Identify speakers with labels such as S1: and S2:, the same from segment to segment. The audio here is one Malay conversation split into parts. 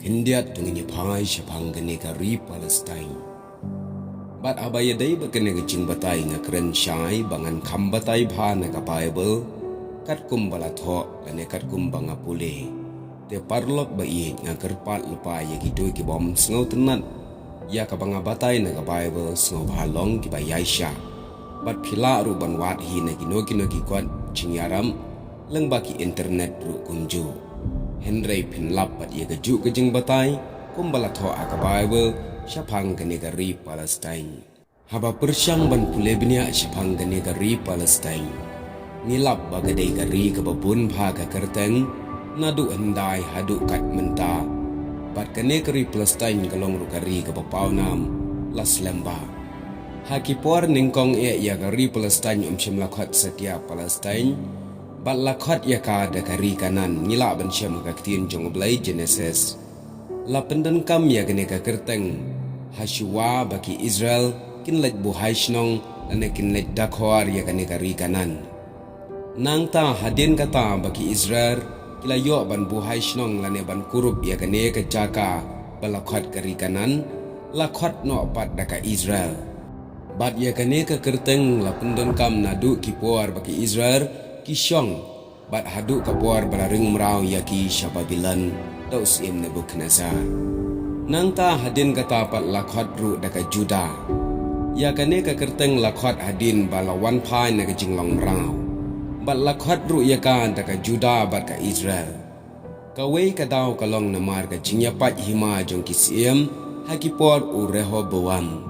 S1: Hindiat dengan nyapai syapang negari Palestin. Bat abaya day bakene gajing batay nga kren syai bangan kambatay bha na ka Bible kat kumbala tho lane kat kumbanga pule. Te parlok ba i nga kerpat lupa ya gitu ki bom sngo tenat ya ka banga batay na ka Bible sngo bhalong ki bayai sya. Bat phila ru ban wat hi na kino ki kwat chingyaram leng baki internet ru kumju. Henry pinlap bat ia gaju kejing batay kumbala tho aka Bible syapang ke negari Palestin. Haba persyang ban pule bnia syapang ke negari Palestin. Nilap bagadai gari ke babun bha ka kerteng nadu hendai hadu kat menta. Bat ke negari Palestin kalong ru gari ke bapau nam las lemba. Hakipor ningkong ya gari Palestin syam lakhat setia Palestin. Bat lakhat ya ka da gari kanan nilap ban syam ka ktin jong blai Genesis. La pendan kam ya gane ka kerteng Hashua bagi Israel kinlet buhay snong dan kinlet dakhwar ya gane ka rikanan. Nang ta hadin kata bagi Israel kila yo ban buhay snong lane ban kurup ya gane ka jaka balakhat ka rikanan lakhat no pat da ka Israel. Bat ya gane ka kerteng la pendan kam nadu kipor bagi Israel kisyong bat hadu kapor balaring merau ya ki Syababilan Taus im Nebukadnezar. Nang ta hadin kata pat lakhat ru daka Juda. Ya kane ka kerteng lakhat hadin balawan pai na jinglong rau. Bat lakhat ru ya ka daka Juda bat ka Israel. Kawei ka daw kalong namar ka jingya pat hima jong kisiem hakipor u Rehoboam.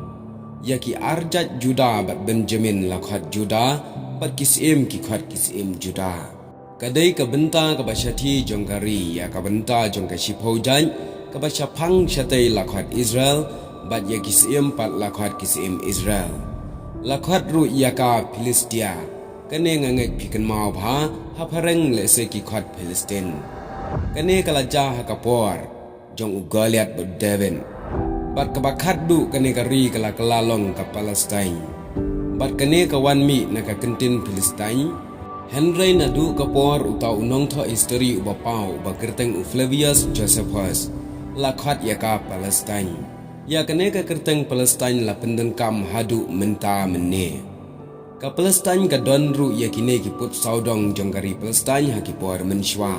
S1: Ya ki arjat Juda bat Benjamin lakhat Juda bat kisiem ki khat kisiem Juda. Kadai ka benta ka basyati jong kari ya ka benta jong ka shipaujan ka basyapang syatai lakhat Israel bat ya kisiem pat lakhat kisiem Israel. Lakhat ru ya ka Filistia kane nganget pikan mau bha hapareng le se ki khat Palestine. Kane kala ja ka por jong Goliath bat David. Bat ka bakhat du kane kari kala kalalong ka Palestine. Bat kane ka wanmi na ka kentin Palestine. Henry nadu kapor utau unong tho history ubapau bakerteng Flavius Josephus lakhat ya ka Palestine. Ya kene ka kerteng Palestine la pendan kam hadu menta menne. Ka Palestine ka don ru ya kine ki put saudong jonggari Palestine hakipor menshwa.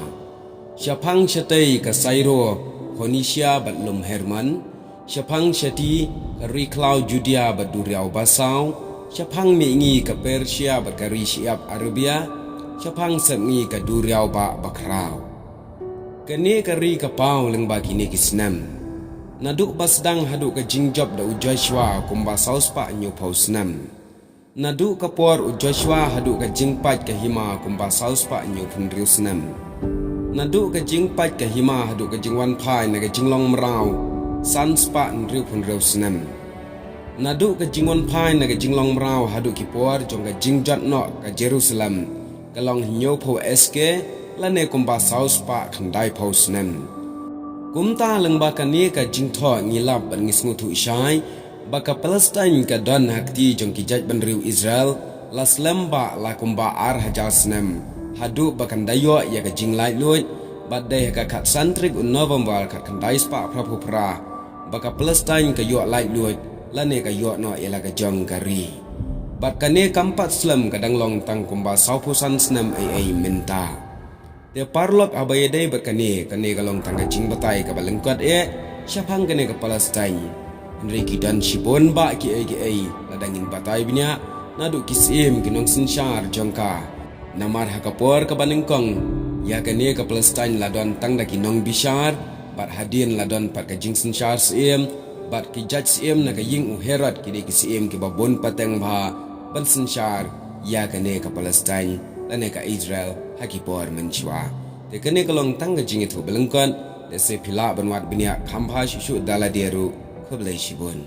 S1: Syapang syatei ka Sairo Phoenicia bat lum Herman. Syapang syati ka Riklau Judea bat Duriau Basau. Syapang mengi ke Persia berkari Syiab Arabia, syapang semi ke Duriau ba Bakrau. Kene kari ke pau leng bagi ni kisnam. Naduk basdang haduk ke jingjob da Joshua kumba saus pa nyu pau snam. Naduk ke por Joshua haduk ke jingpat ke hima kumba saus pa nyu punriu snam. Naduk ke jingpat ke hima haduk ke jingwan pai na ke jinglong merau sans pa nriu punriu snam. Nadu ke jingwan pai na ke jinglong merau hadu kipor jong ke jingjat no ke Jerusalem kalong hinyo po eske lane kumba saus pa khandai po snem. Kumta leng baka ni ke jingtho ngilap ban ngisngutu isyai baka Palestine ke don hakti jong kijat banriu Israel las lemba la kumba ar hajar snem hadu bakan dayo ya ke jinglai luit badai ke kat santrik un November kat khandai spa prapupra baka Palestine ke yo lai luit lane ka yo no ila ka jong kari. Bat kane kampat slam kadang long tang kumba saupusan snam ai menta. Te parlok abayedai bat kane kalong tang ka jing batay ka balengkat syapang kane ka Palestine. Henry dan shibon ba ki ai ladangin batay binya nadu kisim kinong sinsyar jongka. Namar hakapor ka banengkong ya kane ka Palestine ladon tang da kinong bishar bat hadin ladon pat ka jing sinsyar sim. Bat ki judge siem na kaying uherat ki ki siem ki babon pateng bha ban sinshar ya kane ka Palestine lane ka Israel hakipor menchwa te kane kalong tang jing itu belengkan de se pila banwat binia khamha shu dala deru khoblai shibun.